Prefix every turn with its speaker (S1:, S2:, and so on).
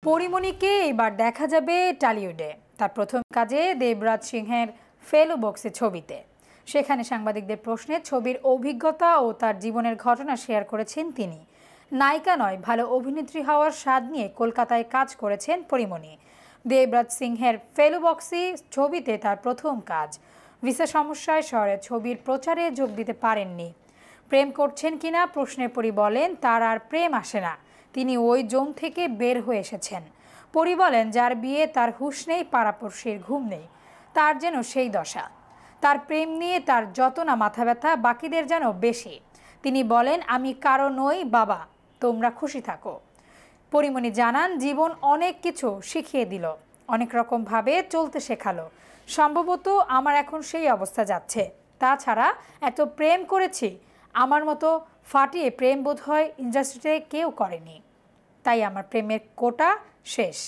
S1: পরিমণিকে এবার দেখা যাবে টলিউডে। তার প্রথম কাজে দেবরাজ সিংহের ফেলো বক্সে ছবিতে। সেখানে সাংবাদিকদের প্রশ্নে ছবির অভিজ্ঞতা ও তার জীবনের ঘটনা শেয়ার করেছেন তিনি। নায়িকা নয়, ভালো অভিনেত্রী হওয়ার স্বাদ নিয়ে কলকাতায় কাজ করেছেন পরিমণি। দেবরাজ সিংহের ফেলো বক্সি ছবিতে তার প্রথম কাজ। ভিসা সমস্যায় শহরে ছবির প্রচারে যোগ দিতে পারেননি। প্রেম করছেন কিনা প্রশ্নের পরি বলেন, তার আর প্রেম আসে না, তিনি ওই জোন থেকে বের হয়ে এসেছেন। পরি বলেন, যার বিয়ে তার হুঁশ নেই, পাড়াপড়শির ঘুম নেই, তার যেন সেই দশা। তার প্রেম নিয়ে তার যত না মাথা ব্যথা, বাকিদের যেন বেশি। তিনি বলেন, আমি কারো নই বাবা, তোমরা খুশি থাকো। পরিমণি জানান, জীবন অনেক কিছু শিখিয়ে দিল, অনেক রকমভাবে চলতে শেখালো। সম্ভবত আমার এখন সেই অবস্থা যাচ্ছে। তাছাড়া এত প্রেম করেছি, আমার মতো ফাটিয়ে প্রেম বোধহয় ইন্ডাস্ট্রিতে কেউ করেনি, তাই আমার প্রেমের কোটা শেষ।